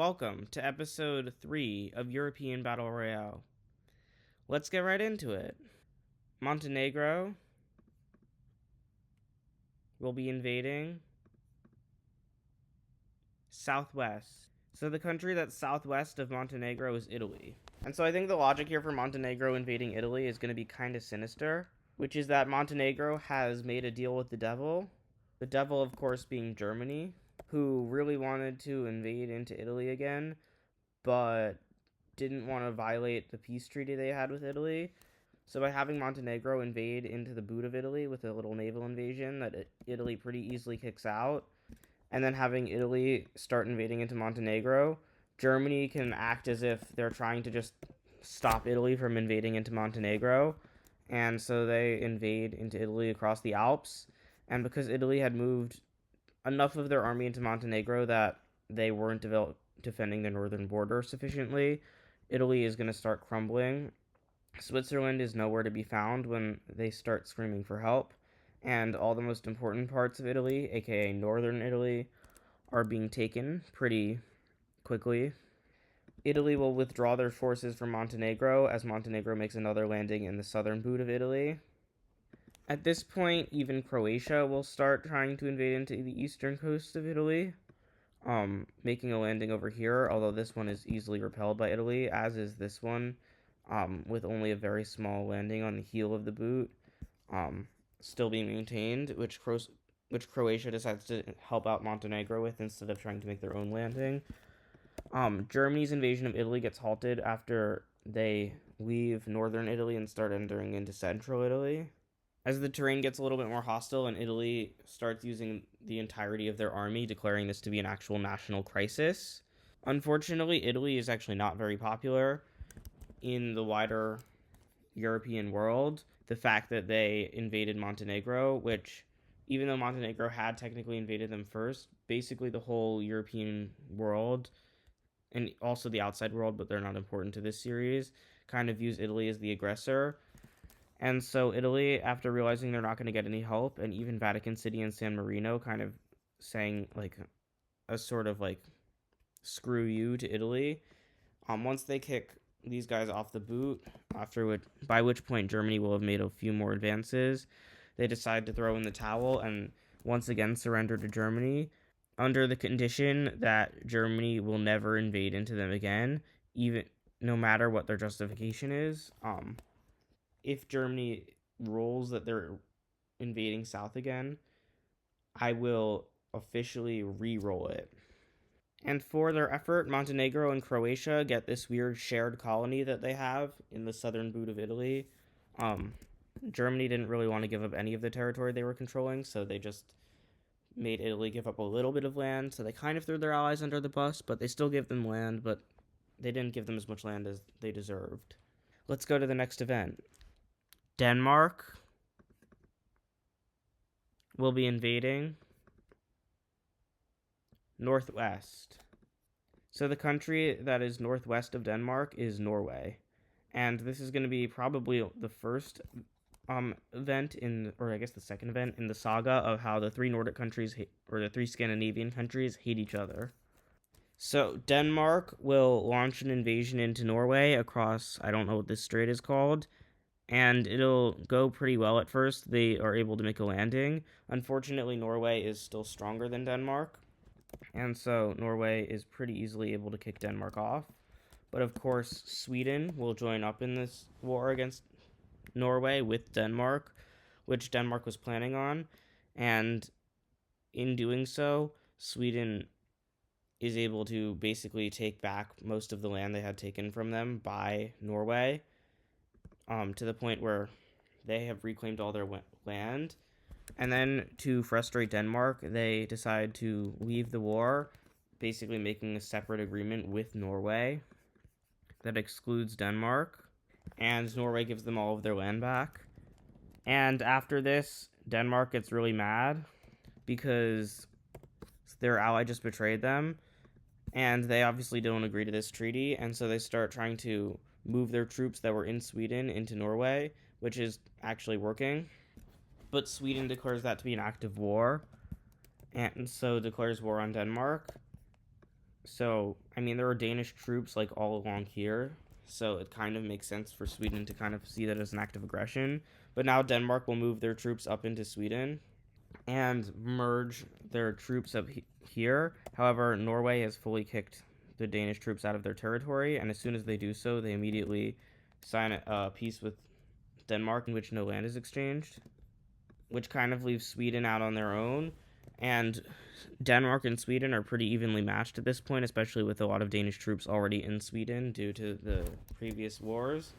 Welcome to episode 3 of European Battle Royale. Let's get right into it. Montenegro will be invading southwest. So the country that's southwest of Montenegro is Italy. And so I think the logic here for Montenegro invading Italy is going to be kind of sinister, which is that Montenegro has made a deal with the devil. The devil, of course, being Germany, who really wanted to invade into Italy again, but didn't want to violate the peace treaty they had with Italy. So by having Montenegro invade into the boot of Italy with a little naval invasion that Italy pretty easily kicks out, and then having Italy start invading into Montenegro, Germany can act as if they're trying to just stop Italy from invading into Montenegro. And so they invade into Italy across the Alps. And because Italy had moved enough of their army into Montenegro that they weren't defending the northern border sufficiently, Italy is going to start crumbling. Switzerland is nowhere to be found when they start screaming for help, and all the most important parts of Italy, aka northern Italy, are being taken pretty quickly. Italy will withdraw their forces from Montenegro as Montenegro makes another landing in the southern boot of Italy. At this point, even Croatia will start trying to invade into the eastern coast of Italy, making a landing over here, although this one is easily repelled by Italy, as is this one, with only a very small landing on the heel of the boot, um, still being maintained, which Croatia decides to help out Montenegro with instead of trying to make their own landing. Germany's invasion of Italy gets halted after they leave northern Italy and start entering into central Italy. As the terrain gets a little bit more hostile and Italy starts using the entirety of their army, declaring this to be an actual national crisis. Unfortunately, Italy is actually not very popular in the wider European world. The fact that they invaded Montenegro, which, even though Montenegro had technically invaded them first, basically the whole European world, and also the outside world, but they're not important to this series, kind of views Italy as the aggressor. And so Italy, after realizing they're not going to get any help, and even Vatican City and San Marino kind of saying like a sort of like screw you to Italy, once they kick these guys off the boot, by which point Germany will have made a few more advances, they decide to throw in the towel and once again surrender to Germany under the condition that Germany will never invade into them again, even no matter what their justification is. If Germany rules that they're invading south again, I will officially re-roll it. And for their effort, Montenegro and Croatia get this weird shared colony that they have in the southern boot of Italy. Um, Germany didn't really want to give up any of the territory they were controlling, so they just made Italy give up a little bit of land. So they kind of threw their allies under the bus, but they still gave them land, but they didn't give them as much land as they deserved. Let's go to the next event. Denmark will be invading northwest. So the country that is northwest of Denmark is Norway. And this is going to be probably the first event or I guess the second event in the saga of how the three Nordic countries or the three Scandinavian countries hate each other. So Denmark will launch an invasion into Norway across, I don't know what this strait is called, and it'll go pretty well at first. They are able to make a landing. Unfortunately, Norway is still stronger than Denmark, and so Norway is pretty easily able to kick Denmark off. But of course, Sweden will join up in this war against Norway with Denmark, which Denmark was planning on. And in doing so, Sweden is able to basically take back most of the land they had taken from them by Norway, to the point where they have reclaimed all their land. And then to frustrate Denmark, they decide to leave the war, basically making a separate agreement with Norway that excludes Denmark, and Norway gives them all of their land back. And after this, Denmark gets really mad because their ally just betrayed them, and they obviously don't agree to this treaty, and so they start trying to move their troops that were in Sweden into Norway, which is actually working. But Sweden declares that to be an act of war, and so declares war on Denmark. So, I mean, there are Danish troops like all along here, so it kind of makes sense for Sweden to kind of see that as an act of aggression. But now Denmark will move their troops up into Sweden and merge their troops up here. However, Norway has fully kicked the Danish troops out of their territory, and as soon as they do so, they immediately sign a peace with Denmark in which no land is exchanged, which kind of leaves Sweden out on their own. And Denmark and Sweden are pretty evenly matched at this point, especially with a lot of Danish troops already in Sweden due to the previous wars.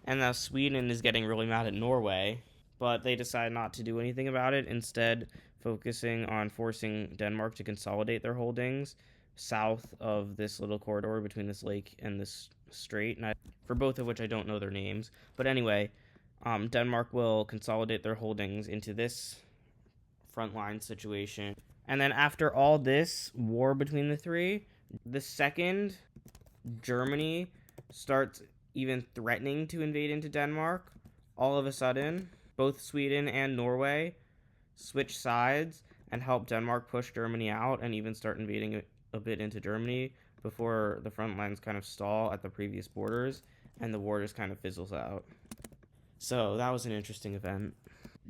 And now Sweden is getting really mad at Norway, but they decide not to do anything about it, instead, focusing on forcing Denmark to consolidate their holdings south of this little corridor between this lake and this strait. For both of which I don't know their names. But anyway, Denmark will consolidate their holdings into this frontline situation. And then after all this war between the three, the second Germany starts even threatening to invade into Denmark, all of a sudden, both Sweden and Norway switch sides and help Denmark push Germany out and even start invading a bit into Germany before the front lines kind of stall at the previous borders and the war just kind of fizzles out. So that was an interesting event.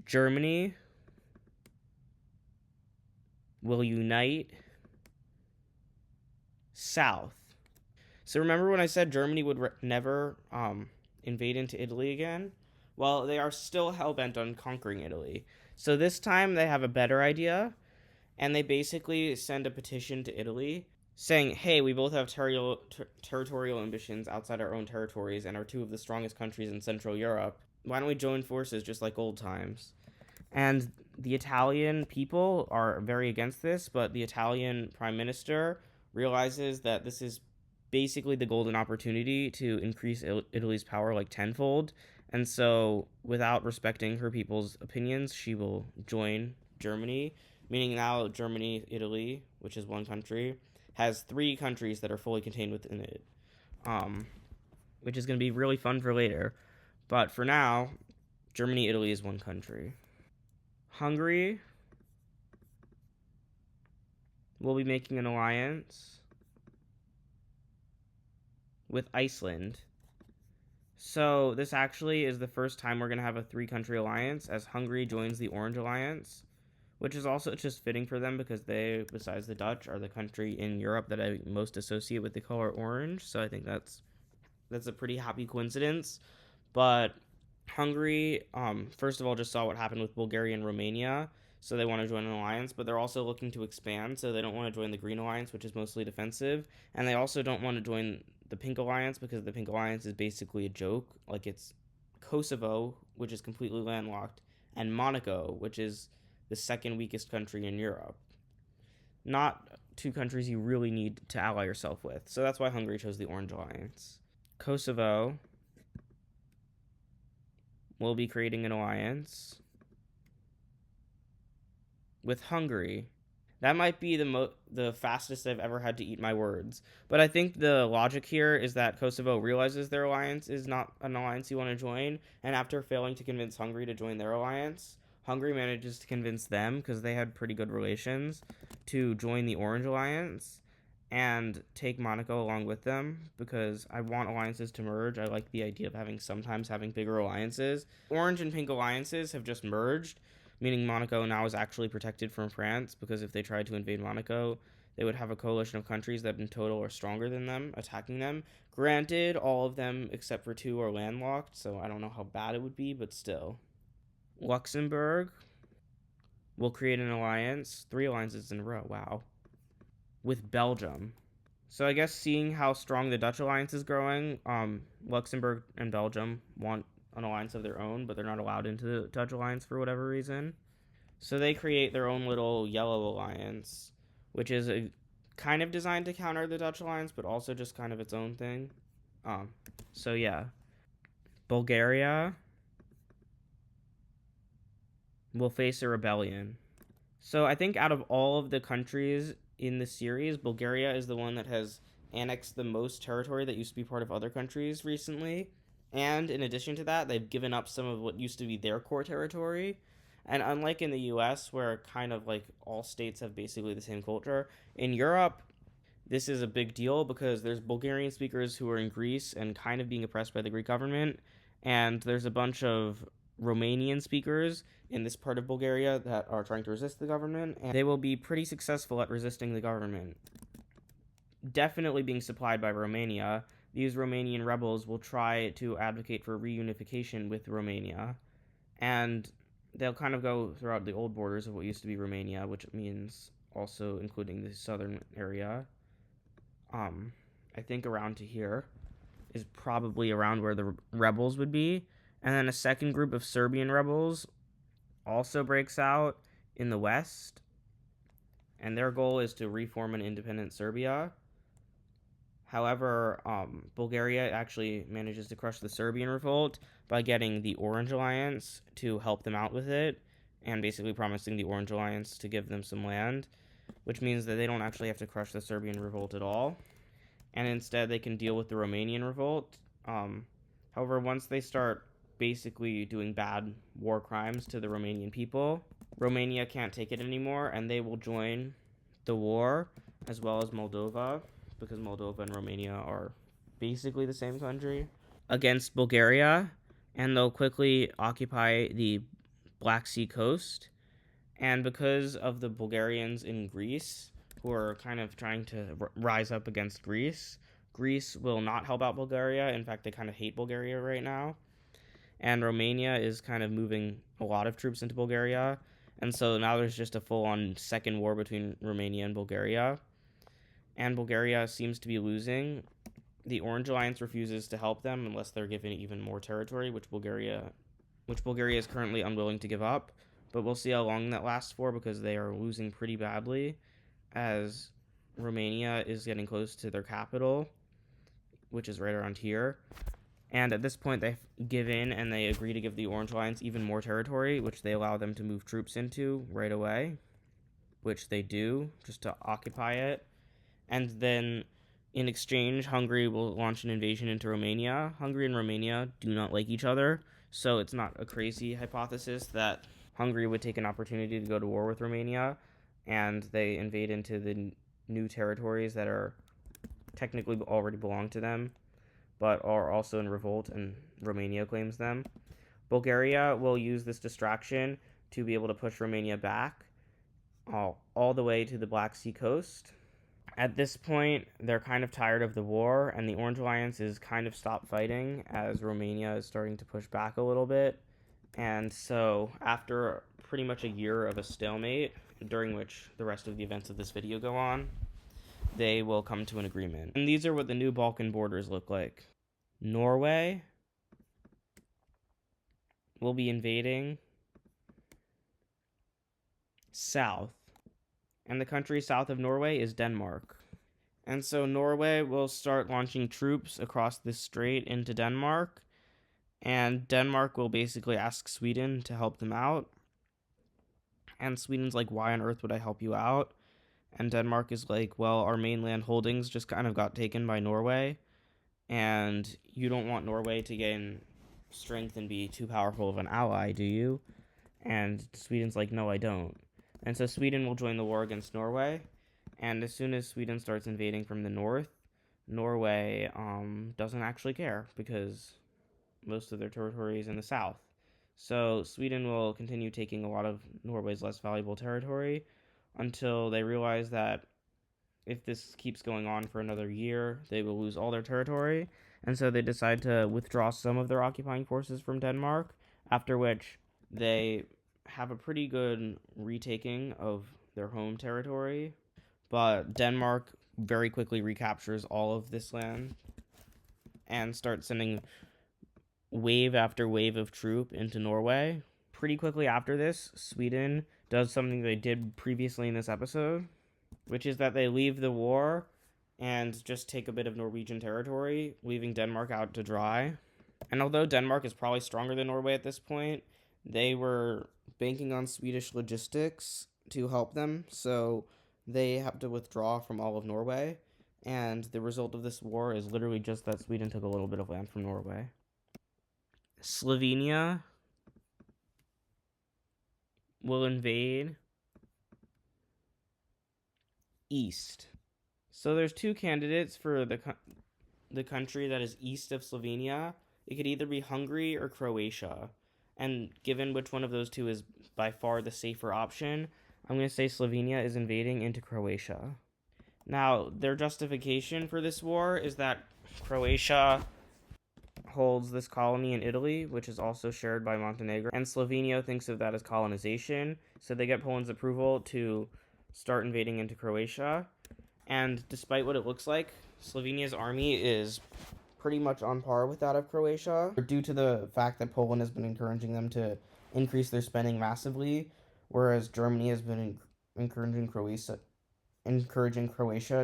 Germany will unite south. So remember when I said Germany would never invade into Italy again? Well, they are still hell-bent on conquering Italy. So this time they have a better idea, and they basically send a petition to Italy saying, hey, we both have territorial ambitions outside our own territories and are two of the strongest countries in Central Europe. Why don't we join forces just like old times? And the Italian people are very against this, but the Italian prime minister realizes that this is basically the golden opportunity to increase Italy's power like tenfold. And so, without respecting her people's opinions, she will join Germany, meaning now Germany, Italy, which is one country, has three countries that are fully contained within it, which is going to be really fun for later. But for now, Germany, Italy is one country. Hungary will be making an alliance with Iceland. So this actually is the first time we're going to have a three-country alliance, as Hungary joins the Orange Alliance, which is also just fitting for them because they, besides the Dutch, are the country in Europe that I most associate with the color orange. So I think that's a pretty happy coincidence. But Hungary, first of all, just saw what happened with Bulgaria and Romania, so they want to join an alliance, but they're also looking to expand, so they don't want to join the Green Alliance, which is mostly defensive, and they also don't want to join the Pink Alliance because the Pink Alliance is basically a joke. Like, it's Kosovo, which is completely landlocked, and Monaco, which is the second weakest country in Europe. Not two countries you really need to ally yourself with, so that's why Hungary chose the Orange Alliance. Kosovo will be creating an alliance with Hungary. That might be the fastest I've ever had to eat my words. But I think the logic here is that Kosovo realizes their alliance is not an alliance you want to join, and after failing to convince Hungary to join their alliance, Hungary manages to convince them, because they had pretty good relations, to join the Orange Alliance and take Monaco along with them, because I want alliances to merge. I like the idea of sometimes having bigger alliances. Orange and Pink alliances have just merged, meaning Monaco now is actually protected from France, because if they tried to invade Monaco, they would have a coalition of countries that in total are stronger than them attacking them. Granted, all of them except for two are landlocked, so I don't know how bad it would be, but still. Luxembourg will create an alliance, 3 alliances in a row, wow, with Belgium. So I guess seeing how strong the Dutch alliance is growing, Luxembourg and Belgium want an alliance of their own, but they're not allowed into the Dutch alliance for whatever reason. So they create their own little yellow alliance, which is kind of designed to counter the Dutch alliance, but also just kind of its own thing. So yeah, Bulgaria will face a rebellion. So I think out of all of the countries in the series, Bulgaria is the one that has annexed the most territory that used to be part of other countries recently. And in addition to that, they've given up some of what used to be their core territory. And unlike in the US, where kind of like all states have basically the same culture, in Europe, This is a big deal because there's Bulgarian speakers who are in Greece and kind of being oppressed by the Greek government, and there's a bunch of Romanian speakers in this part of Bulgaria that are trying to resist the government, and they will be pretty successful at resisting the government. Definitely being supplied by Romania, these Romanian rebels will try to advocate for reunification with Romania, and they'll kind of go throughout the old borders of what used to be Romania, which means also including the southern area. I think around to here is probably around where the rebels would be. And then a second group of Serbian rebels also breaks out in the west. And their goal is to reform an independent Serbia. However, Bulgaria actually manages to crush the Serbian revolt by getting the Orange Alliance to help them out with it, and basically promising the Orange Alliance to give them some land, which means that they don't actually have to crush the Serbian revolt at all, and instead they can deal with the Romanian revolt. However, once they start basically doing bad war crimes to the Romanian people, Romania can't take it anymore, and they will join the war, as well as Moldova, because Moldova and Romania are basically the same country, against Bulgaria, and they'll quickly occupy the Black Sea coast. And because of the Bulgarians in Greece, who are kind of trying to rise up against Greece, Greece will not help out Bulgaria. In fact, they kind of hate Bulgaria right now. And Romania is kind of moving a lot of troops into Bulgaria. And so now there's just a full-on second war between Romania and Bulgaria. And Bulgaria seems to be losing. The Orange Alliance refuses to help them unless they're given even more territory, which Bulgaria is currently unwilling to give up. But we'll see how long that lasts for, because they are losing pretty badly as Romania is getting close to their capital, which is right around here. And at this point, they give in and they agree to give the Orange Alliance even more territory, which they allow them to move troops into right away, which they do just to occupy it. And then in exchange, Hungary will launch an invasion into Romania. Hungary and Romania do not like each other, so it's not a crazy hypothesis that Hungary would take an opportunity to go to war with Romania, and they invade into the new territories that are technically already belong to them, but are also in revolt, and Romania claims them. Bulgaria will use this distraction to be able to push Romania back all the way to the Black Sea coast. At this point, they're kind of tired of the war, and the Orange Alliance is kind of stopped fighting as Romania is starting to push back a little bit. And so, after pretty much a year of a stalemate, during which the rest of the events of this video go on, they will come to an agreement. And these are what the new Balkan borders look like. Norway will be invading south, and the country south of Norway is Denmark. And so Norway will start launching troops across this strait into Denmark, and Denmark will basically ask Sweden to help them out. And Sweden's like, why on earth would I help you out? And Denmark is like, well, our mainland holdings just kind of got taken by Norway, and you don't want Norway to gain strength and be too powerful of an ally, do you? And Sweden's like, no, I don't. And so Sweden will join the war against Norway, and as soon as Sweden starts invading from the north, Norway doesn't actually care, because most of their territory is in the south. So Sweden will continue taking a lot of Norway's less valuable territory until they realize that if this keeps going on for another year, they will lose all their territory. And so they decide to withdraw some of their occupying forces from Denmark, after which they have a pretty good retaking of their home territory. But Denmark very quickly recaptures all of this land and starts sending wave after wave of troop into Norway. Pretty quickly after this, Sweden does something they did previously in this episode, which is that they leave the war and just take a bit of Norwegian territory, leaving Denmark out to dry. And although Denmark is probably stronger than Norway at this point, they were banking on Swedish logistics to help them, so they have to withdraw from all of Norway. And the result of this war is literally just that Sweden took a little bit of land from Norway. Slovenia will invade east. So there's two candidates for the country that is east of Slovenia. It could either be Hungary or Croatia. And given which one of those two is by far the safer option, I'm going to say Slovenia is invading into Croatia. Now, their justification for this war is that Croatia holds this colony in Italy, which is also shared by Montenegro, and Slovenia thinks of that as colonization, so they get Poland's approval to start invading into Croatia. And despite what it looks like, Slovenia's army is pretty much on par with that of Croatia, due to the fact that Poland has been encouraging them to increase their spending massively, whereas Germany has been encouraging Croatia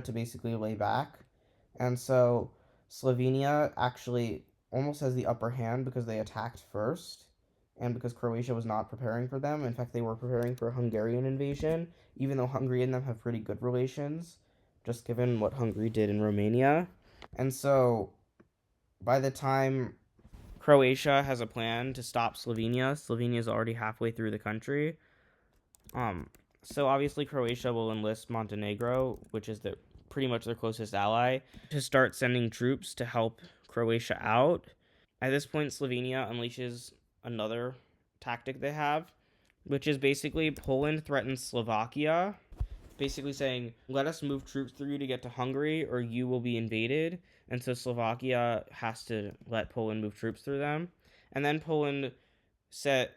to basically lay back. And so Slovenia actually almost has the upper hand because they attacked first and because Croatia was not preparing for them. In fact, they were preparing for a Hungarian invasion, even though Hungary and them have pretty good relations, just given what Hungary did in Romania. And so by the time Croatia has a plan to stop Slovenia is already halfway through the country. So obviously Croatia will enlist Montenegro, which is pretty much their closest ally, to start sending troops to help Croatia out. At this point, Slovenia unleashes another tactic they have, which is basically Poland threatens Slovakia, basically saying, let us move troops through you to get to Hungary or you will be invaded. And so Slovakia has to let Poland move troops through them. And then Poland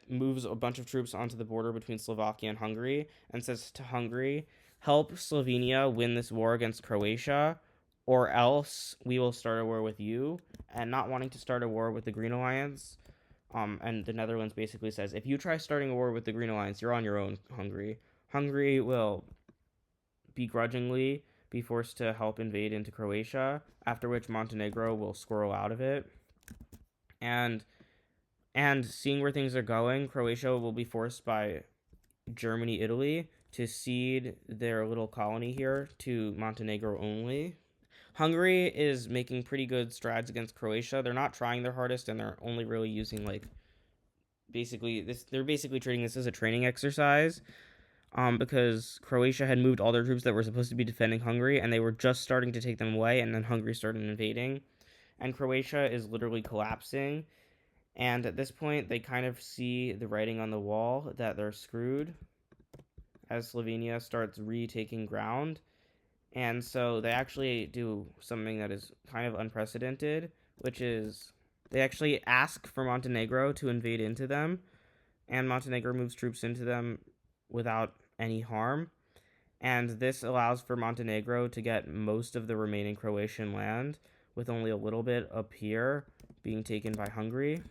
moves a bunch of troops onto the border between Slovakia and Hungary and says to Hungary, help Slovenia win this war against Croatia, or else we will start a war with you. And not wanting to start a war with the Green Alliance, and the Netherlands basically says, if you try starting a war with the Green Alliance, you're on your own, Hungary. Hungary will begrudgingly be forced to help invade into Croatia, after which Montenegro will squirrel out of it. And seeing where things are going, Croatia will be forced by Germany, Italy to cede their little colony here to Montenegro only. Hungary is making pretty good strides against Croatia. They're not trying their hardest, and they're only really using they're basically treating this as a training exercise. Because Croatia had moved all their troops that were supposed to be defending Hungary, and they were just starting to take them away, and then Hungary started invading. And Croatia is literally collapsing. And at this point, they kind of see the writing on the wall that they're screwed as Slovenia starts retaking ground. And so they actually do something that is kind of unprecedented, which is they actually ask for Montenegro to invade into them, and Montenegro moves troops into them without any harm. And this allows for Montenegro to get most of the remaining Croatian land, with only a little bit up here being taken by Hungary.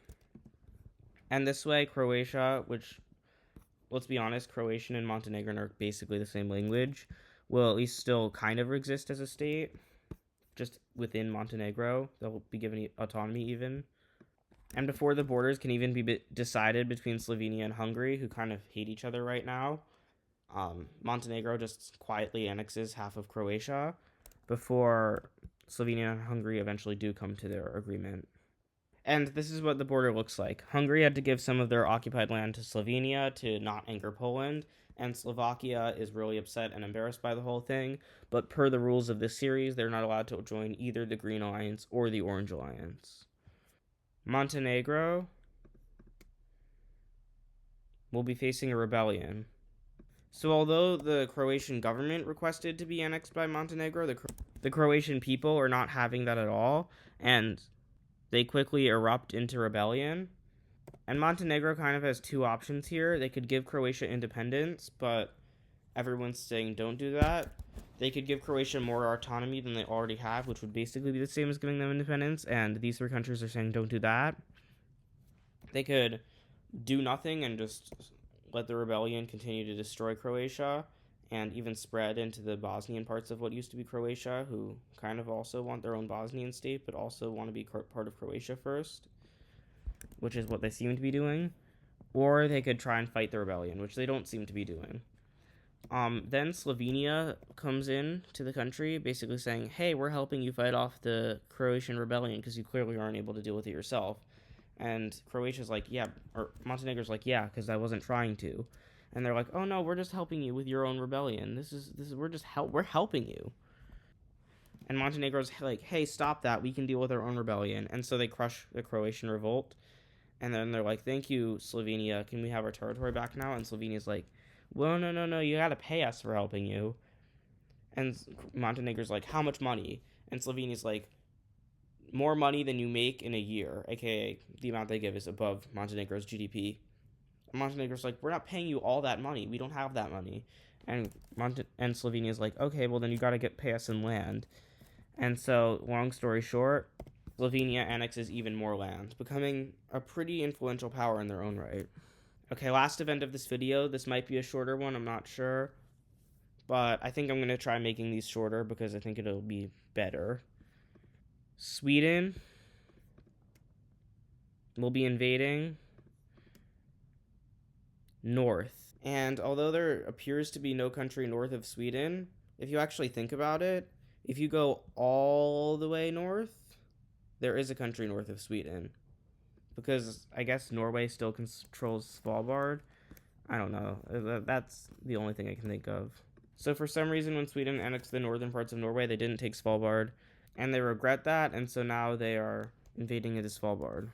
And this way, Croatia, which, let's be honest, Croatian and Montenegrin are basically the same language, will at least still kind of exist as a state, just within Montenegro. They'll be given autonomy even. And before the borders can even be decided between Slovenia and Hungary, who kind of hate each other right now, Montenegro just quietly annexes half of Croatia before Slovenia and Hungary eventually do come to their agreement. And this is what the border looks like. Hungary had to give some of their occupied land to Slovenia to not anger Poland, and Slovakia is really upset and embarrassed by the whole thing, but per the rules of this series, they're not allowed to join either the Green Alliance or the Orange Alliance. Montenegro will be facing a rebellion. So although the Croatian government requested to be annexed by Montenegro, the Croatian people are not having that at all, and they quickly erupt into rebellion. And Montenegro kind of has two options here. They could give Croatia independence, but everyone's saying don't do that. They could give Croatia more autonomy than they already have, which would basically be the same as giving them independence, and these three countries are saying don't do that. They could do nothing and just let the rebellion continue to destroy Croatia and even spread into the Bosnian parts of what used to be Croatia, who kind of also want their own Bosnian state, but also want to be part of Croatia first, which is what they seem to be doing. Or they could try and fight the rebellion, which they don't seem to be doing. Then Slovenia comes in to the country, basically saying, hey, we're helping you fight off the Croatian rebellion because you clearly aren't able to deal with it yourself. And Croatia's like, yeah, or Montenegro's like, yeah, because I wasn't trying to. And they're like, oh no, we're just helping you with your own rebellion. We're helping you. And Montenegro's like, hey, stop that. We can deal with our own rebellion. And so they crush the Croatian revolt. And then they're like, thank you, Slovenia. Can we have our territory back now? And Slovenia's like, well, no, no, no. You got to pay us for helping you. And Montenegro's like, how much money? And Slovenia's like, more money than you make in a year, aka the amount they give is above Montenegro's GDP. And Montenegro's like, we're not paying you all that money. We don't have that money. And and Slovenia's like, okay, well then you got to pay us in land. And so, long story short, Slovenia annexes even more land, becoming a pretty influential power in their own right. Okay, last event of this video. This might be a shorter one, I'm not sure. But I think I'm going to try making these shorter because I think it'll be better. Sweden will be invading north. And although there appears to be no country north of Sweden, if you actually think about it, if you go all the way north, there is a country north of Sweden. Because I guess Norway still controls Svalbard. I don't know. That's the only thing I can think of. So for some reason, when Sweden annexed the northern parts of Norway, they didn't take Svalbard. And they regret that, and so now they are invading into Svalbard.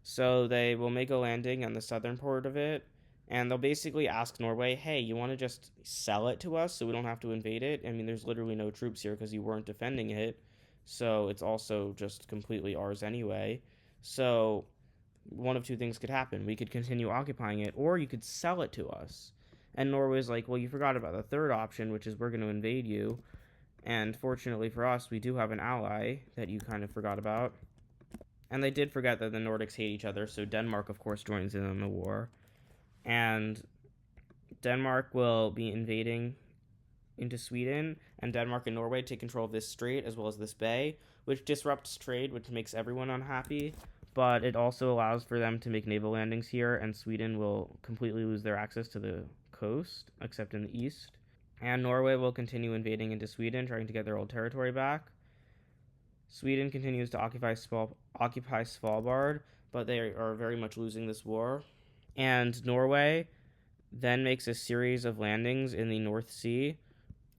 So they will make a landing on the southern part of it, and they'll basically ask Norway, hey, you want to just sell it to us so we don't have to invade it? I mean, there's literally no troops here because you weren't defending it, so it's also just completely ours anyway. So one of two things could happen. We could continue occupying it, or you could sell it to us. And Norway's like, well, you forgot about the third option, which is we're going to invade you. And fortunately for us, we do have an ally that you kind of forgot about. And they did forget that the Nordics hate each other, so Denmark, of course, joins in on the war. And Denmark will be invading into Sweden, and Denmark and Norway take control of this strait as well as this bay, which disrupts trade, which makes everyone unhappy. But it also allows for them to make naval landings here, and Sweden will completely lose their access to the coast, except in the east. And Norway will continue invading into Sweden, trying to get their old territory back. Sweden continues to occupy Svalbard, but they are very much losing this war. And Norway then makes a series of landings in the North Sea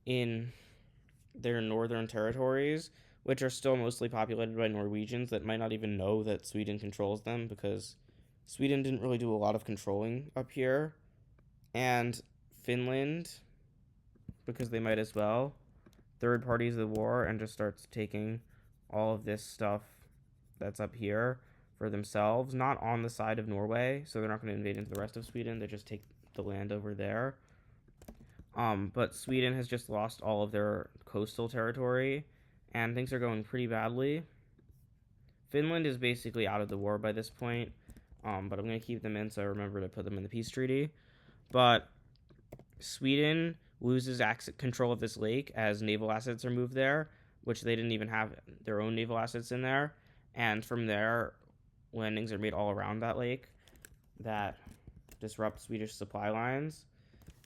in their northern territories, which are still mostly populated by Norwegians that might not even know that Sweden controls them because Sweden didn't really do a lot of controlling up here. And Finland, because they might as well, third parties the war and just starts taking all of this stuff that's up here for themselves, not on the side of Norway, so they're not going to invade into the rest of Sweden. They just take the land over there. But Sweden has just lost all of their coastal territory, and things are going pretty badly. Finland is basically out of the war by this point, but I'm going to keep them in so I remember to put them in the peace treaty. But Sweden loses control of this lake as naval assets are moved there, which they didn't even have their own naval assets in there. And from there, landings are made all around that lake that disrupt Swedish supply lines.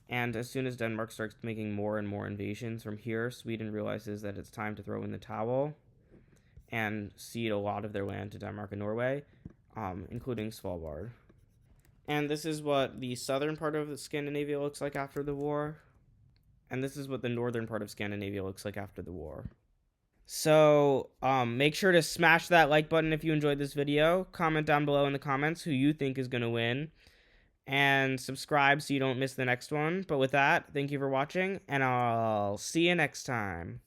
And as soon as Denmark starts making more and more invasions from here, Sweden realizes that it's time to throw in the towel and cede a lot of their land to Denmark and Norway, including Svalbard. And this is what the southern part of Scandinavia looks like after the war. And this is what the northern part of Scandinavia looks like after the war. So, make sure to smash that like button if you enjoyed this video. Comment down below in the comments who you think is going to win. And subscribe so you don't miss the next one. But with that, thank you for watching, and I'll see you next time.